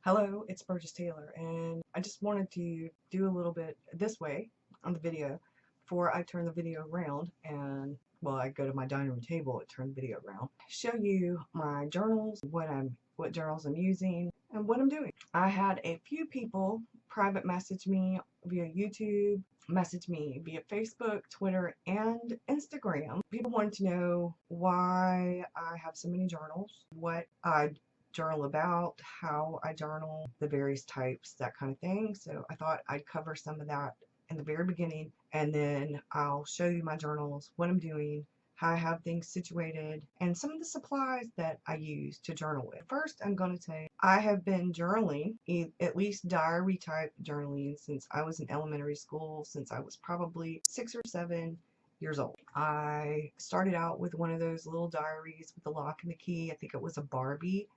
Hello, it's Burgess Taylor, and I just wanted to do a little bit this way on the video before I turn the video around and, well, I go to my dining room table and turn the video around. Show you my journals, what journals I'm using, and what I'm doing. I had a few people private message me via YouTube, message me via Facebook, Twitter, and Instagram. People wanted to know why I have so many journals, what I journal about, how I journal, the various types, that kind of thing. So I thought I'd cover some of that in the very beginning, and then I'll show you my journals, what I'm doing, how I have things situated, and some of the supplies that I use to journal with. First, I'm going to say I have been journaling, at least diary type journaling, since I was in elementary school, since I was probably 6 or 7 years old. I started out with one of those little diaries with the lock and the key. I think it was a Barbie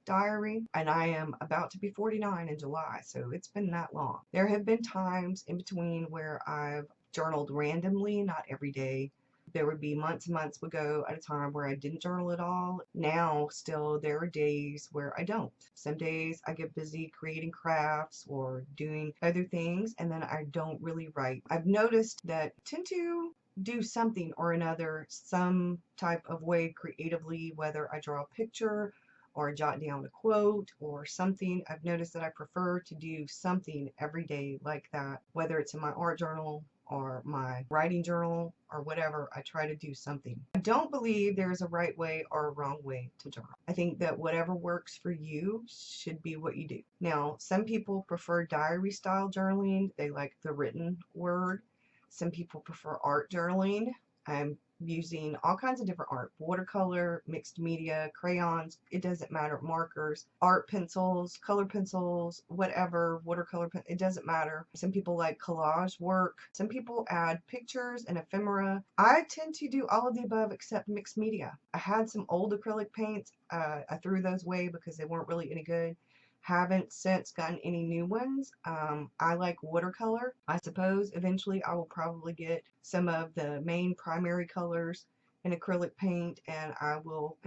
diary, and I am about to be 49 in July, so it's been that long. There have been times in between where I've journaled randomly, not every day. There would be months and months would go at a time where I didn't journal at all. Now, still, there are days where I don't. Some days I get busy creating crafts or doing other things, and then I don't really write. I've noticed that I tend to do something or another, some type of way creatively, whether I draw a picture or jot down a quote or something. I've noticed that I prefer to do something every day like that, whether it's in my art journal or my writing journal or whatever. I try to do something. I don't believe there's a right way or a wrong way to journal. I think that whatever works for you should be what you do. Now, some people prefer diary style journaling. They like the written word. Some people prefer art journaling. I'm using all kinds of different art, watercolor, mixed media, crayons, it doesn't matter, markers, art pencils, color pencils, whatever, watercolor, it doesn't matter. Some people like collage work. Some people add pictures and ephemera. I tend to do all of the above except mixed media. I had some old acrylic paints. I threw those away because they weren't really any good. Haven't since gotten any new ones. I like watercolor. I suppose eventually I will probably get some of the main primary colors in acrylic paint, and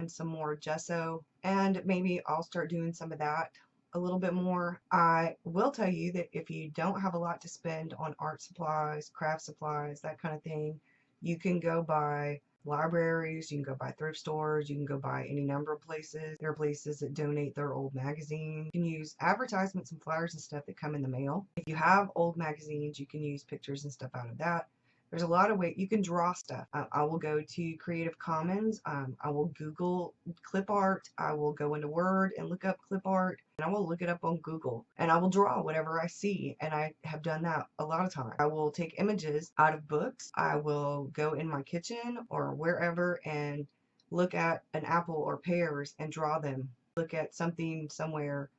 some more gesso, and maybe I'll start doing some of that a little bit more. I will tell you that if you don't have a lot to spend on art supplies, craft supplies, that kind of thing, you can go buy libraries, you can go by thrift stores, you can go by any number of places. There are places that donate their old magazines. You can use advertisements and flyers and stuff that come in the mail. If you have old magazines, you can use pictures and stuff out of that. There's a lot of ways you can draw stuff. I will go to Creative Commons. I will Google clip art. I will go into Word and look up clip art, and I will look it up on Google, and I will draw whatever I see, and I have done that a lot of times. I will take images out of books. I will go in my kitchen or wherever and look at an apple or pears and draw them. Look at something somewhere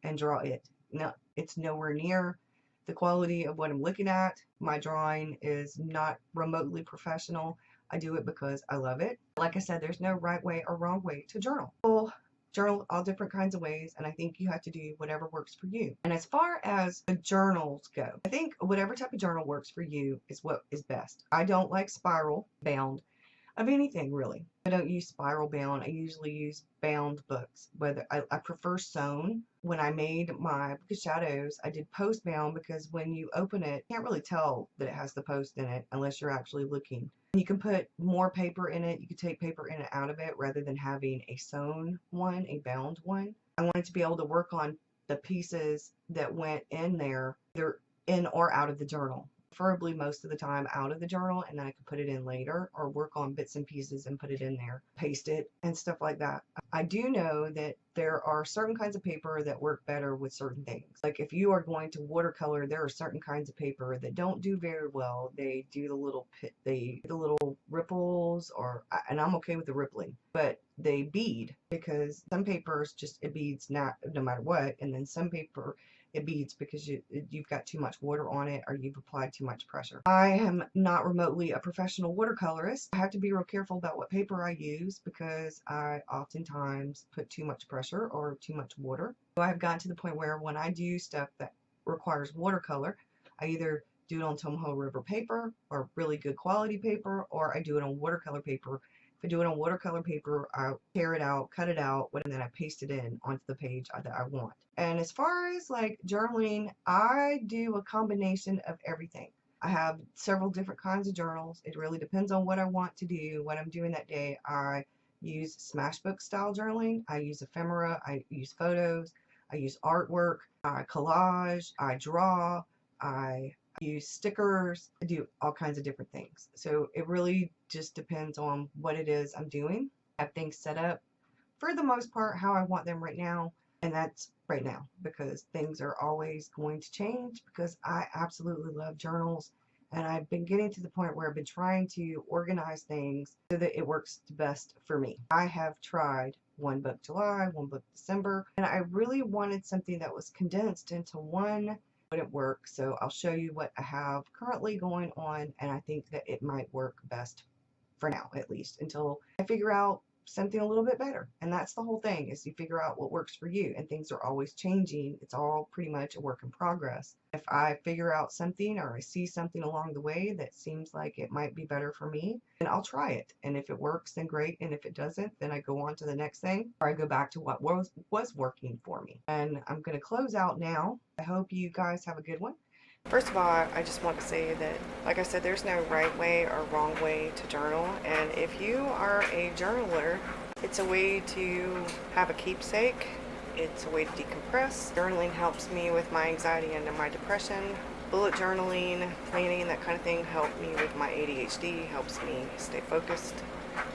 and draw it. No, it's nowhere near the quality of what I'm looking at. My drawing is not remotely professional. I do it because I love it. Like I said, there's no right way or wrong way to journal. People journal all different kinds of ways, and I think you have to do whatever works for you. And as far as the journals go, I think whatever type of journal works for you is what is best. I don't like spiral bound of anything, really. I don't use spiral bound. I usually use bound books. Whether I prefer sewn. When I made my Book of Shadows, I did post bound because when you open it, you can't really tell that it has the post in it unless you're actually looking. You can put more paper in it. You can take paper in and out of it rather than having a sewn one, a bound one. I wanted to be able to work on the pieces that went in there, either in or out of the journal. Preferably most of the time out of the journal, and then I could put it in later or work on bits and pieces and put it in there, paste it and stuff like that. I do know that there are certain kinds of paper that work better with certain things. Like if you are going to watercolor, there are certain kinds of paper that don't do very well. They do the little ripples, and I'm okay with the rippling, but they bead, because some papers it beads no matter what, and then some paper it beads because you've got too much water on it or you've applied too much pressure. I am not remotely a professional watercolorist. I have to be real careful about what paper I use because I oftentimes put too much pressure or too much water. So I've gotten to the point where when I do stuff that requires watercolor, I either do it on Tomoho River paper or really good quality paper, or I do it on watercolor paper if I do it on watercolor paper. I tear it out, cut it out, and then I paste it in onto the page that I want. And as far as like journaling, I do a combination of everything. I have several different kinds of journals. It really depends on what I want to do, what I'm doing that day. I use Smashbook style journaling. I use ephemera. I use photos. I use artwork. I collage. I draw. I use stickers. I do all kinds of different things. So it really just depends on what it is I'm doing. I have things set up for the most part how I want them right now. And that's right now, because things are always going to change, because I absolutely love journals. And I've been getting to the point where I've been trying to organize things so that it works the best for me. I have tried one book July, one book December, and I really wanted something that was condensed into one. Wouldn't work, so I'll show you what I have currently going on, and I think that it might work best for now, at least until I figure out something a little bit better. And that's the whole thing, is you figure out what works for you, and things are always changing. It's all pretty much a work in progress. If I figure out something, or I see something along the way that seems like it might be better for me, then I'll try it. And if it works, then great. And if it doesn't, then I go on to the next thing, or I go back to what was working for me. And I'm going to close out now. I hope you guys have a good one. First of all, I just want to say that, like I said, there's no right way or wrong way to journal. And if you are a journaler, it's a way to have a keepsake. It's a way to decompress. Journaling helps me with my anxiety and my depression. Bullet journaling, planning, that kind of thing help me with my ADHD, helps me stay focused,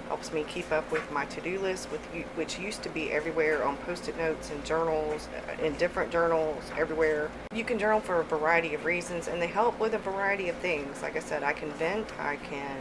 helps me keep up with my to-do list, which used to be everywhere on post-it notes and journals, in different journals, everywhere. You can journal for a variety of reasons, and they help with a variety of things. Like I said, I can vent, I can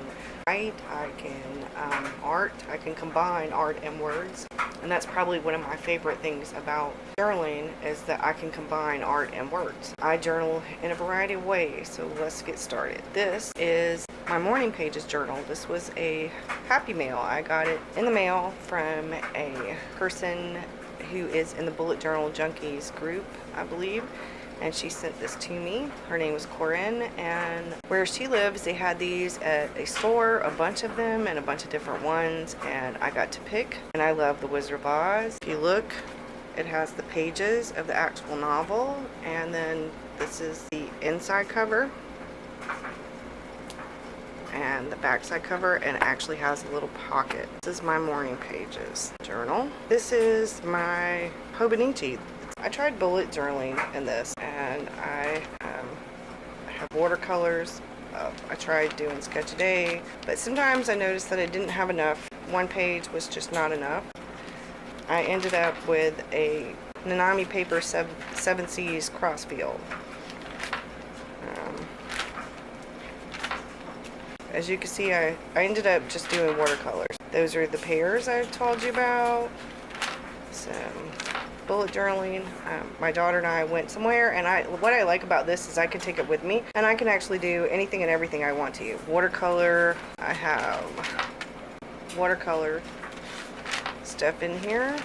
write, I can art, I can combine art and words. And that's probably one of my favorite things about journaling, is that I can combine art and words. I journal in a variety of ways, so let's get started. This is my morning pages journal. This was a happy mail. I got it in the mail from a person who is in the Bullet Journal Junkies group, I believe. And she sent this to me. Her name was Corinne, and where she lives, they had these at a store, a bunch of them, and a bunch of different ones, and I got to pick. And I love The Wizard of Oz. If you look, it has the pages of the actual novel, and then this is the inside cover and the backside cover, and it actually has a little pocket. This is my morning pages journal. This is my Hobonichi. I tried bullet journaling in this, and I have watercolors. I tried doing sketch a day, but sometimes I noticed that I didn't have enough. One page was just not enough. I ended up with a Nanami paper 7 C's crossfield. As you can see, I ended up just doing watercolors. Those are the pairs I told you about. Some bullet journaling. My daughter and I went somewhere, and what I like about this is I can take it with me, and I can actually do anything and everything I want to. Watercolor. I have watercolor stuff in here.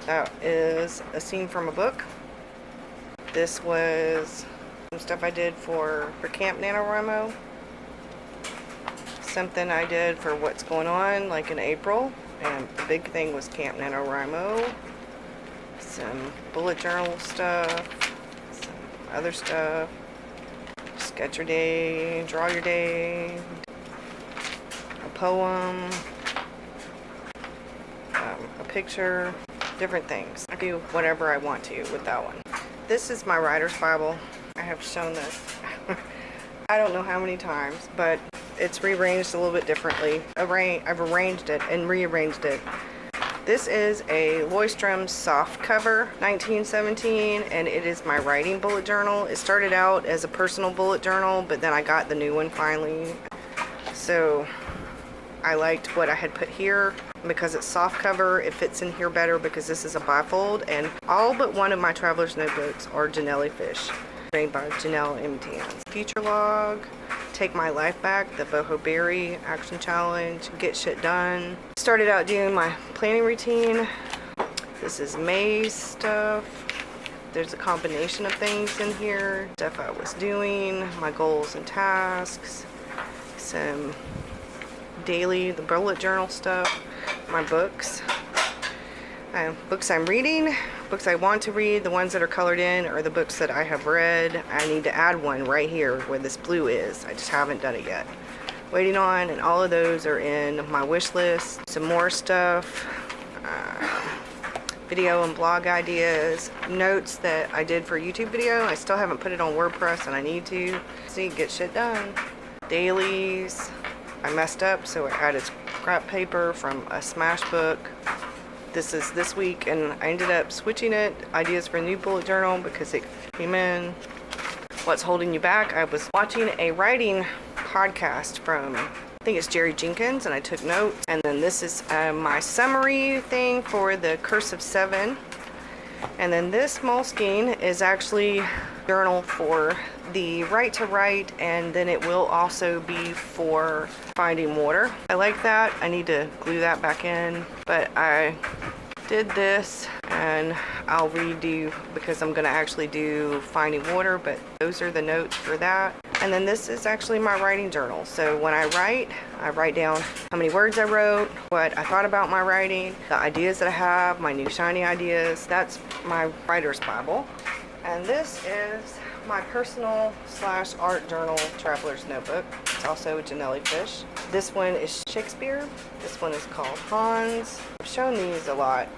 That is a scene from a book. This was some stuff I did for Camp NaNoWriMo. Something I did for what's going on, like in April, and the big thing was Camp NaNoWriMo. Some bullet journal stuff, some other stuff, sketch your day, draw your day, a poem, a picture, different things. I do whatever I want to with that one. This is my writer's Bible. I have shown this I don't know how many times, but it's rearranged a little bit differently. I've arranged it and rearranged it. This is a Leuchtturm soft cover, 1917, and it is my writing bullet journal. It started out as a personal bullet journal, but then I got the new one finally. So I liked what I had put here. Because it's soft cover, it fits in here better because this is a bifold, and all but one of my traveler's notebooks are Janelli fish, made by Janelle M.T.N. Future log, Take My Life Back, the Boho Berry action challenge, Get Shit Done. Started out doing my planning routine. This is May's stuff. There's a combination of things in here. Stuff I was doing, my goals and tasks, some daily, the bullet journal stuff, my books. Books I'm reading, books I want to read, the ones that are colored in are the books that I have read. I need to add one right here where this blue is. I just haven't done it yet. Waiting on, and all of those are in my wish list. Some more stuff, video and blog ideas, notes that I did for a YouTube video. I still haven't put it on WordPress and I need to. See, get shit done. Dailies. I messed up, so I added scrap paper from a Smash book. This is this week, and I ended up switching it. Ideas for a new bullet journal because it came in. What's holding you back? I was watching a writing podcast from, I think it's Jerry Jenkins, and I took notes. And then this is my summary thing for the Curse of Seven. And then this moleskin is actually journal for the right to write, and then it will also be for finding water. I like that. I need to glue that back in, but I did this and I'll redo because I'm gonna actually do finding water, but those are the notes for that. And then this is actually my writing journal. So when I write down how many words I wrote, what I thought about my writing, the ideas that I have, my new shiny ideas. That's my writer's Bible. And this is my personal / art journal traveler's notebook. It's also a jellyfish. This one is Shakespeare. This one is called Hans. I've shown these a lot.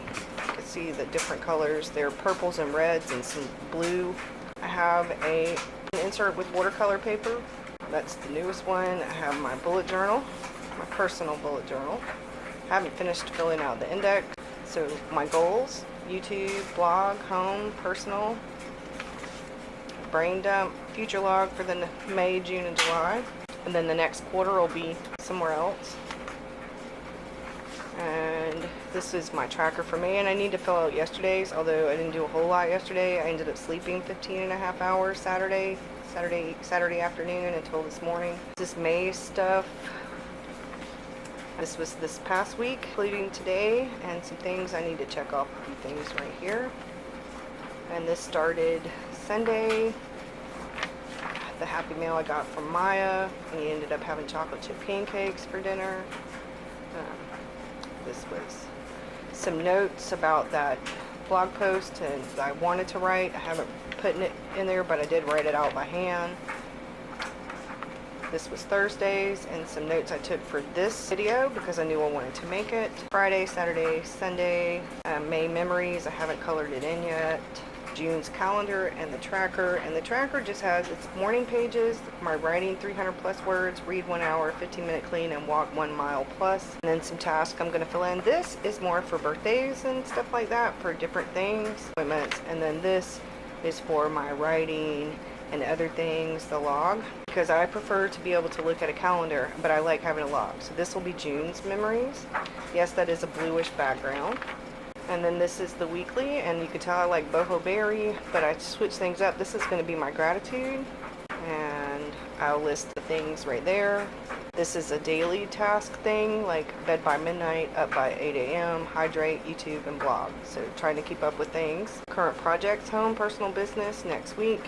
You can see the different colors. They're purples and reds and some blue. I have an insert with watercolor paper. That's the newest one. I have my bullet journal, my personal bullet journal. I haven't finished filling out the index. So my goals: YouTube, blog, home, personal, brain dump, future log for the May, June, and July. And then the next quarter will be somewhere else. And this is my tracker for May, and I need to fill out yesterday's, although I didn't do a whole lot yesterday. I ended up sleeping 15.5 hours Saturday afternoon until this morning. This May stuff. This was this past week, including today, and some things I need to check off a few things right here. And this started Sunday. The Happy Meal I got from Maya. We ended up having chocolate chip pancakes for dinner. This was some notes about that blog post and I wanted to write. I haven't put it in there, but I did write it out by hand. This was Thursdays, and some notes I took for this video because I knew I wanted to make it. Friday, Saturday, Sunday, May memories. I haven't colored it in yet. June's calendar and the tracker. And the tracker just has its morning pages, my writing 300 plus words, read 1 hour, 15-minute clean, and walk 1 mile plus. And then some tasks I'm going to fill in. This is more for birthdays and stuff like that, for different things, appointments. And then this is for my writing and other things, the log, because I prefer to be able to look at a calendar, but I like having a log. So this will be June's memories. Yes, that is a bluish background. And then this is the weekly, and you can tell I like boho berry, but I switch things up. This is going to be my gratitude, and I'll list the things right there. This is a daily task thing, like bed by midnight, up by 8 a.m., hydrate, YouTube, and blog. So trying to keep up with things. Current projects, home, personal, business, next week.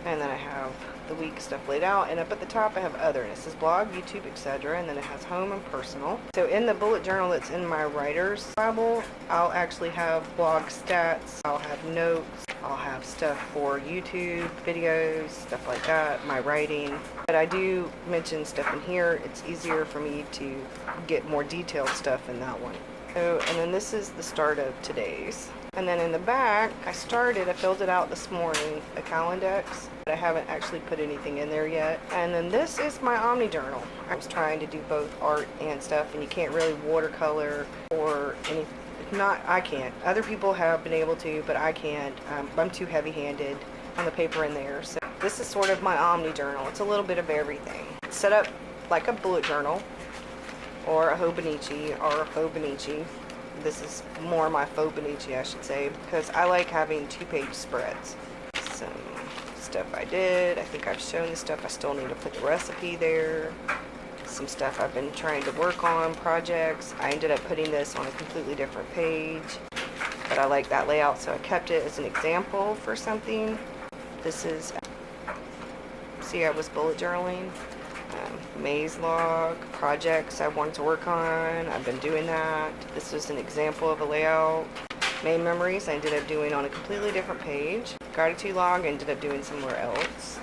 And then I have the week stuff laid out, and up at the top I have other, and it says blog, YouTube, etc., and then it has home and personal. So in the bullet journal that's in my writer's Bible, I'll actually have blog stats, I'll have notes, I'll have stuff for YouTube, videos, stuff like that, my writing. But I do mention stuff in here. It's easier for me to get more detailed stuff in that one. So, and then this is the start of today's. And then in the back, I filled it out this morning, a Calendex, but I haven't actually put anything in there yet. And then this is my Omni journal. I was trying to do both art and stuff, and you can't really watercolor or anything. I can't. Other people have been able to, but I can't. I'm too heavy-handed on the paper in there. So this is sort of my Omni journal. It's a little bit of everything. It's set up like a bullet journal, or a Hobonichi. This is more my Faux-Bonichi, I should say, because I like having 2-page spreads. Some stuff I did. I think I've shown the stuff. I still need to put the recipe there. Some stuff I've been trying to work on, projects. I ended up putting this on a completely different page, but I like that layout, so I kept it as an example for something. This is, see, I was bullet journaling. Maze log, projects I wanted to work on. I've been doing that. This is an example of a layout. May memories I ended up doing on a completely different page. Gratitude log I ended up doing somewhere else.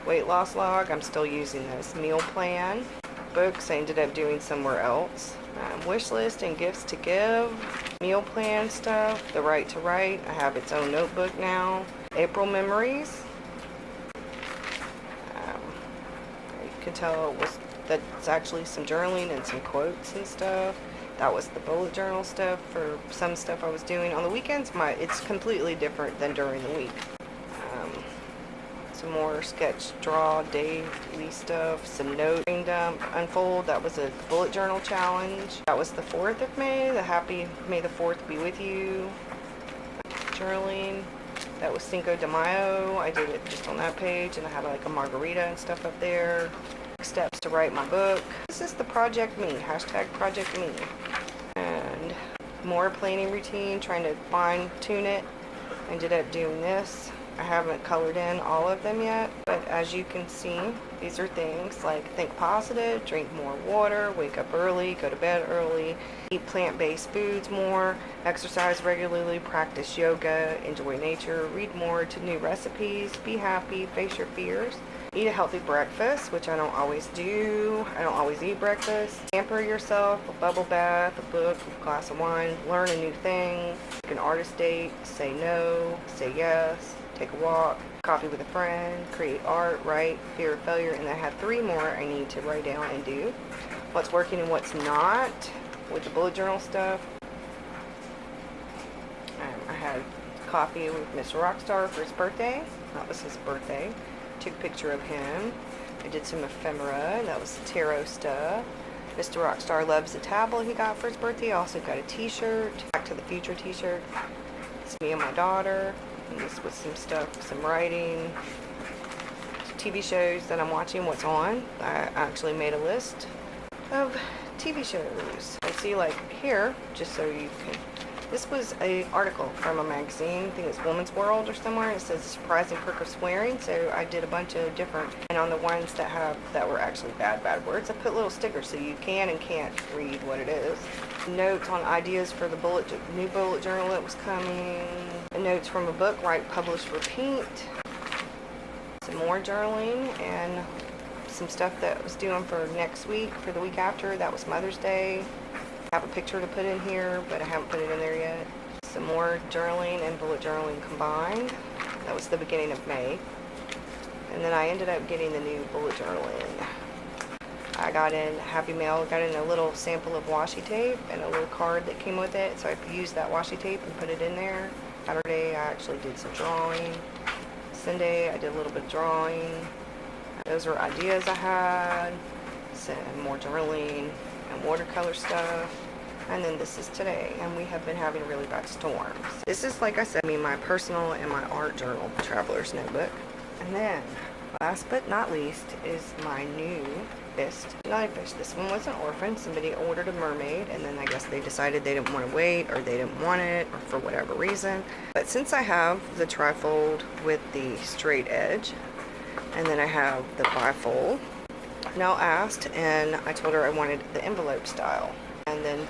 Weight loss log, I'm still using this. Meal plan. Books I ended up doing somewhere else. Wish list and gifts to give. Meal plan stuff. The right to write. I have its own notebook now. April memories. You can tell that's actually some journaling and some quotes and stuff. That was the bullet journal stuff for some stuff I was doing. On the weekends, it's completely different than during the week. Some more sketch, draw, daily stuff, some note, brain dump, unfold. That was a bullet journal challenge. That was the 4th of May. The happy May the 4th be with you. Journaling. That was Cinco de Mayo. I did it just on that page, and I had like a margarita and stuff up there. Steps to write my book. This is the Project Me, hashtag Project Me. And more planning routine, trying to fine tune it. Ended up doing this. I haven't colored in all of them yet, but as you can see, these are things like think positive, drink more water, wake up early, go to bed early, eat plant-based foods more, exercise regularly, practice yoga, enjoy nature, read more to new recipes, be happy, face your fears, eat a healthy breakfast, which I don't always do. I don't always eat breakfast. Pamper yourself, a bubble bath, a book, a glass of wine, learn a new thing, take an artist date, say no, say yes, take a walk, coffee with a friend, create art, write, fear of failure, and I have 3 more I need to write down and do. What's working and what's not with the bullet journal stuff. I had coffee with Mr. Rockstar for his birthday. That was his birthday. Took a picture of him. I did some ephemera. That was tarot stuff. Mr. Rockstar loves the tablet he got for his birthday. I also got a t-shirt, Back to the Future t-shirt. It's me and my daughter. And this was some stuff, some writing, TV shows that I'm watching, what's on. I actually made a list of TV shows. I see like here, just so you can, this was an article from a magazine, I think it's Woman's World or somewhere. It says the surprising perk of swearing, so I did a bunch of different, and on the ones that were actually bad words, I put little stickers so you can and can't read what it is. Notes on ideas for the new bullet journal that was coming. Notes from a book, write, publish, repeat. Some more journaling and some stuff that I was doing for next week, for the week after. That was Mother's Day. I have a picture to put in here, but I haven't put it in there yet. Some more journaling and bullet journaling combined. That was the beginning of May. And then I ended up getting the new bullet journal in. I got in Happy Mail, got in a little sample of washi tape and a little card that came with it, so I used that washi tape and put it in there. Saturday I actually did some drawing. Sunday I did a little bit of drawing. Those were ideas I had. Some more journaling and watercolor stuff. And then this is today, and we have been having really bad storms. This is, like I said, my personal and my art journal, Traveler's Notebook. And then, last but not least, is my new fish. This one was an orphan. Somebody ordered a mermaid, and then I guess they decided they didn't want to wait, or they didn't want it, or for whatever reason. But since I have the trifold with the straight edge, and then I have the bifold, Nell asked, and I told her I wanted the envelope style. And then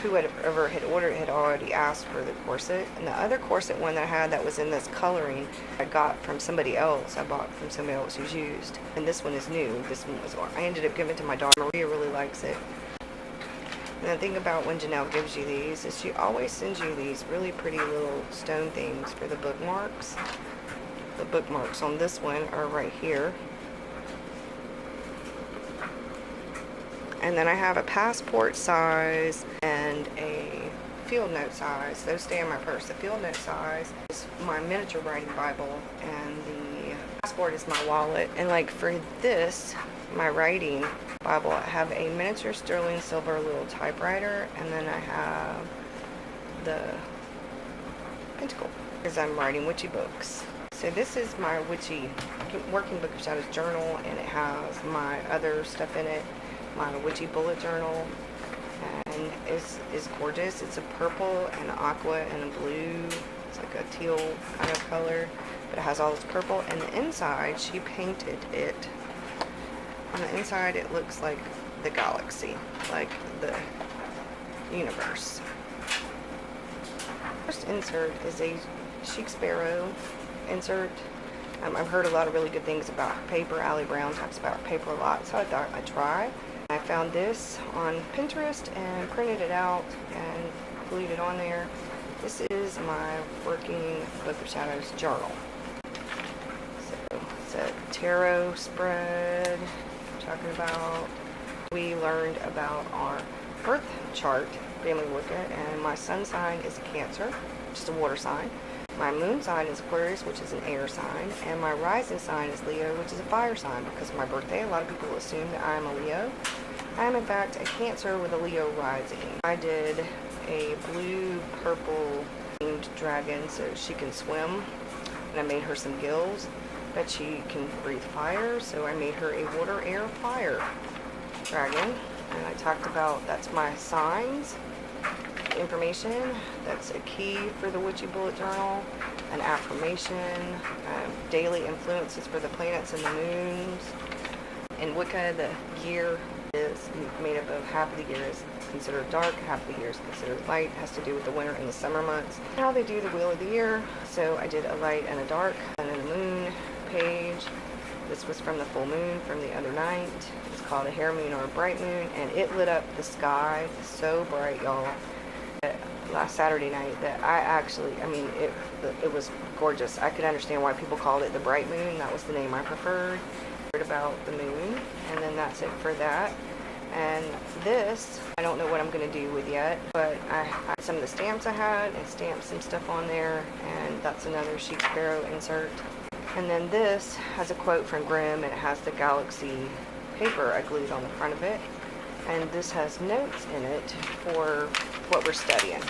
whoever had ordered had already asked for the corset. And the other corset one that I had that was in this coloring, I got from somebody else. I bought from somebody else who's used. And this one is new. This one was, I ended up giving it to my daughter. Maria really likes it. And the thing about when Janelle gives you these is she always sends you these really pretty little stone things for the bookmarks. The bookmarks on this one are right here. And then I have a passport size and a field note size. Those stay in my purse. The field note size is my miniature writing Bible, and the passport is my wallet. And like for this, my writing Bible, I have a miniature sterling silver little typewriter, and then I have the pentacle because I'm writing witchy books. So this is my witchy working book shadows journal, and it has my other stuff in it. My witchy bullet journal, and is gorgeous. It's a purple and aqua and a blue. It's like a teal kind of color, but it has all this purple. And the inside, she painted it On the inside, it looks like the galaxy, like the universe. First insert is a Chic Sparrow insert. I've heard a lot of really good things about her paper. Allie Brown talks about her paper a lot, so I thought I'd try. I found this on Pinterest and printed it out and glued it on there. This is my working Book of Shadows journal. So it's a tarot spread. Talking about, we learned about our birth chart, family Wicca, and my sun sign is a Cancer, which is a water sign. My moon sign is Aquarius, which is an air sign, and my rising sign is Leo, which is a fire sign. Because of my birthday, a lot of people assume that I'm a Leo. I am in fact a Cancer with a Leo rising. I did a blue-purple themed dragon so she can swim, and I made her some gills, but she can breathe fire, so I made her a water, air, fire dragon. And I talked about, that's my signs, information, that's a key for the Witchy Bullet Journal, an affirmation, daily influences for the planets and the moons. In Wicca, the year is made up of half of the year is considered dark, half of the year is considered light. It has to do with the winter and the summer months. How they do the wheel of the year. So I did a light and a dark, and then a moon page. This was from the full moon from the other night. It's called a hair moon or a bright moon, and it lit up the sky so bright, y'all. Last Saturday night that it was gorgeous. I could understand why people called it the bright moon. That was the name I preferred. Heard about the moon, and then that's it for that. And this, I don't know what I'm going to do with yet, but I some of the stamps I had and stamped some stuff on there, and that's another Chic Sparrow insert. And then this has a quote from Grimm, and it has the galaxy paper I glued on the front of it. And this has notes in it for what we're studying.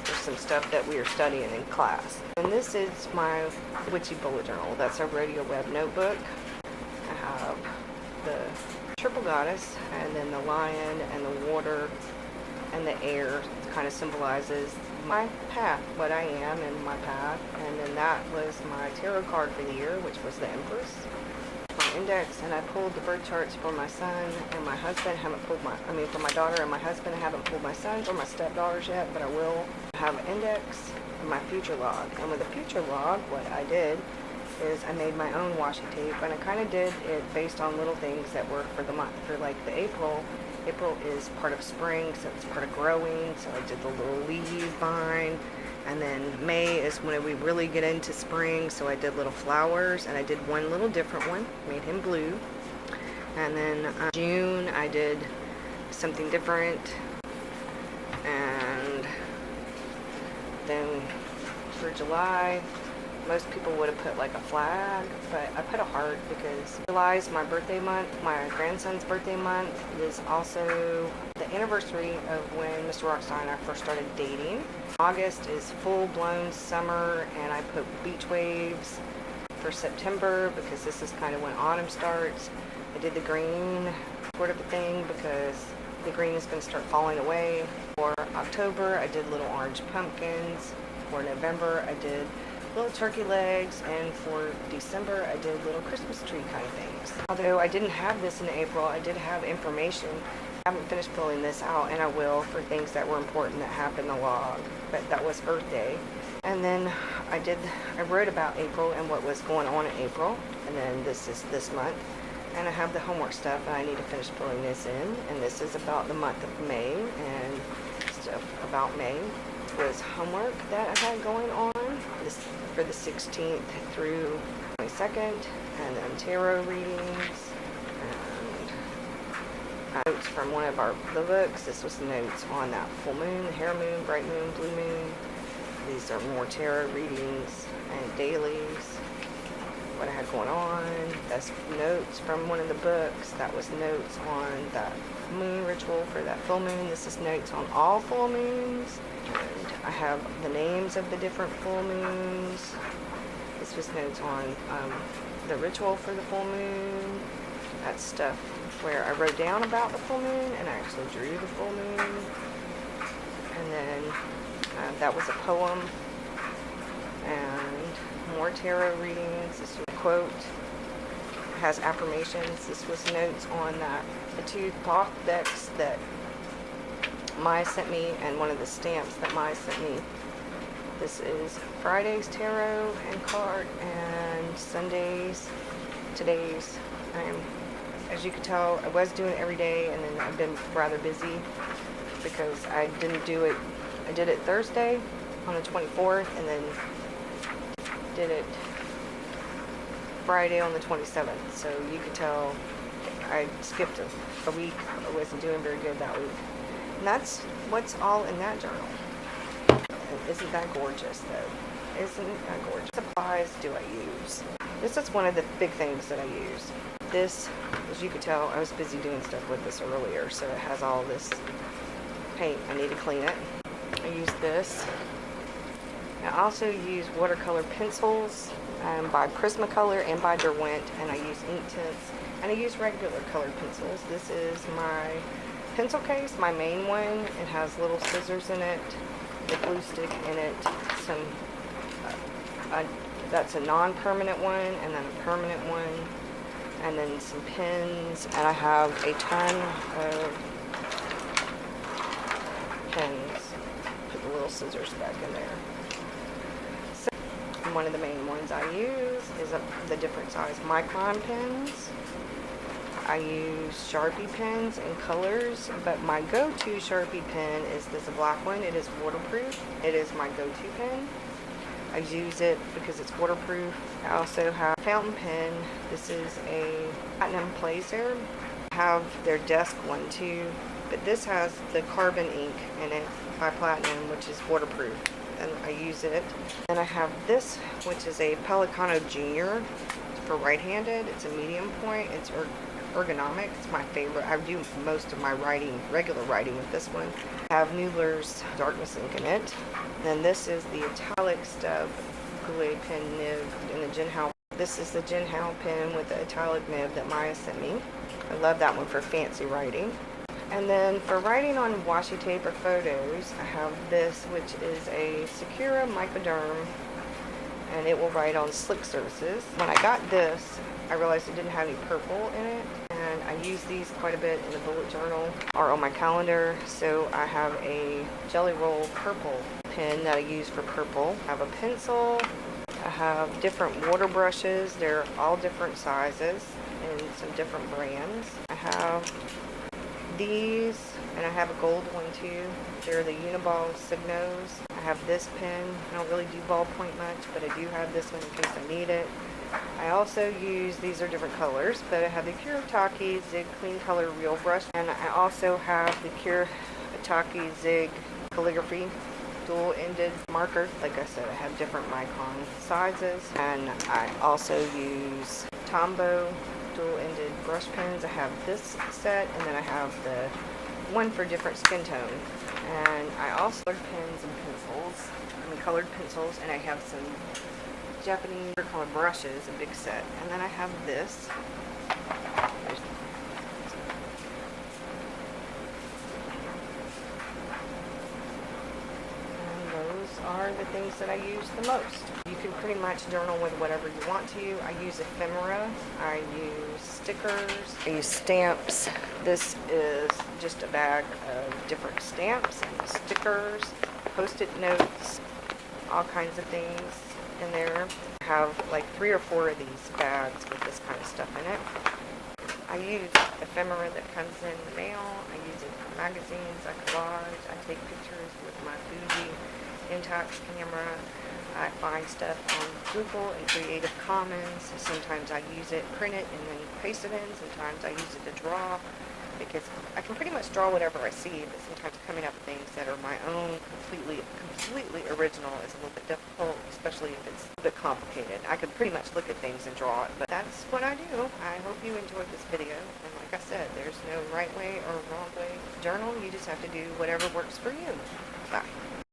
There's some stuff that we are studying in class. And this is my Witchy Bullet Journal. That's a Radio Web notebook. I have the triple goddess, and then the lion, and the water, and the air. It kind of symbolizes my path, what I am and my path. And then that was my tarot card for the year, which was the Empress. My index, and I pulled the birth charts for my son and my husband. For my daughter and my husband. I haven't pulled my sons or my stepdaughters yet, but I will. Have an index and my future log. And with the future log, what I did is I made my own washi tape, and I kind of did it based on little things that were for the month. For like the April is part of spring, so it's part of growing. So I did the little leaf vine. And then May is when we really get into spring, so I did little flowers, and I did one little different one, made him blue. And then June, I did something different. And then for July, most people would have put like a flag, but I put a heart because July is my birthday month. My grandson's birthday month is also the anniversary of when Mr. Rockstar and I first started dating. August is full-blown summer, and I put beach waves for September because this is kind of when autumn starts. I did the green sort of a thing because the green is going to start falling away. For October, I did little orange pumpkins. For November, I did little turkey legs, and for December, I did little Christmas tree kind of things. Although I didn't have this in April, I did have information. I haven't finished pulling this out, and I will for things that were important that happened in the log. But that was Earth Day. And then I wrote about April and what was going on in April, and then this is this month. And I have the homework stuff, and I need to finish pulling this in. And this is about the month of May, and stuff about May was homework that I had going on. This for the 16th through 22nd, and then tarot readings, and notes from one of the books. This was notes on that full moon, hair moon, bright moon, blue moon. These are more tarot readings and dailies, what I had going on. That's notes from one of the books. That was notes on that moon ritual for that full moon. This is notes on all full moons. And I have the names of the different full moons. This was notes on the ritual for the full moon. That's stuff where I wrote down about the full moon and I actually drew the full moon. And then that was a poem. And more tarot readings. This is a quote. has affirmations. This was notes on the two cloth decks that Maya sent me, and one of the stamps that Maya sent me. This is Friday's tarot and card, and Sunday's, today's. As you can tell, I was doing it every day, and then I've been rather busy because I didn't do it. I did it Thursday on the 24th, and then did it Friday on the 27th. So you could tell I skipped a week. I wasn't doing very good that week. And that's what's all in that journal. And isn't that gorgeous, though? Isn't that gorgeous? What supplies do I use? This is one of the big things that I use. This, as you could tell, I was busy doing stuff with this earlier, so it has all this paint. I need to clean it. I use this. I also use watercolor pencils by Prismacolor and by Derwent, and I use ink tints, and I use regular colored pencils. This is my pencil case, my main one. It has little scissors in it, a glue stick in it, some that's a non-permanent one, and then a permanent one, and then some pins, and I have a ton of pins. Put the little scissors back in there. So, one of the main ones I use is the different size micron pins. I use Sharpie pens and colors, but my go-to Sharpie pen is this black one. It is waterproof. It is my go-to pen. I use it because it's waterproof. I also have a fountain pen. This is a Platinum Placer. I have their desk one too, but this has the carbon ink in it by Platinum, which is waterproof, and I use it. And I have this, which is a Pelicano Junior for right-handed. It's a medium point. It's ergonomic. It's my favorite. I do most of my writing, regular writing, with this one. I have Noodler's Darkness ink in it. Then this is the Italic Stub Goulet pen nib in the Jinhao. This is the Jinhao pen with the italic nib that Maya sent me. I love that one for fancy writing. And then for writing on washi tape or photos, I have this, which is a Sakura Microderm, and it will write on slick surfaces. When I got this, I realized it didn't have any purple in it, and I use these quite a bit in the bullet journal or on my calendar. So I have a Jelly Roll purple pen that I use for purple. I have a pencil. I have different water brushes. They're all different sizes and some different brands. I have these, and I have a gold one too. They're the Uniball Signos. I have this pen. I don't really do ballpoint much, but I do have this one in case I need it. I also use, these are different colors, but I have the Kuretake Zig Clean Color Real Brush, and I also have the Kuretake Zig Calligraphy dual-ended marker. Like I said, I have different micron sizes, and I also use Tombow dual-ended brush pens. I have this set, and then I have the one for different skin tone. And I also have pens and pencils, colored pencils, and I have some Japanese colored brushes, a big set. And then I have this. And those are the things that I use the most. You can pretty much journal with whatever you want to. I use ephemera. I use stickers. I use stamps. This is just a bag of different stamps and stickers, Post-it notes, all kinds of things in there. I have like 3 or 4 of these bags with this kind of stuff in it. I use ephemera that comes in the mail. I use it for magazines. I collage. I take pictures with my Fuji Intax camera. I find stuff on Google and Creative Commons. Sometimes I use it, print it, and then paste it in. Sometimes I use it to draw, because I can pretty much draw whatever I see, but sometimes coming up with things that are my own, completely original is a little bit difficult, especially if it's a bit complicated. I could pretty much look at things and draw it, but that's what I do. I hope you enjoyed this video, and like I said, there's no right way or wrong way to journal. You just have to do whatever works for you. Bye.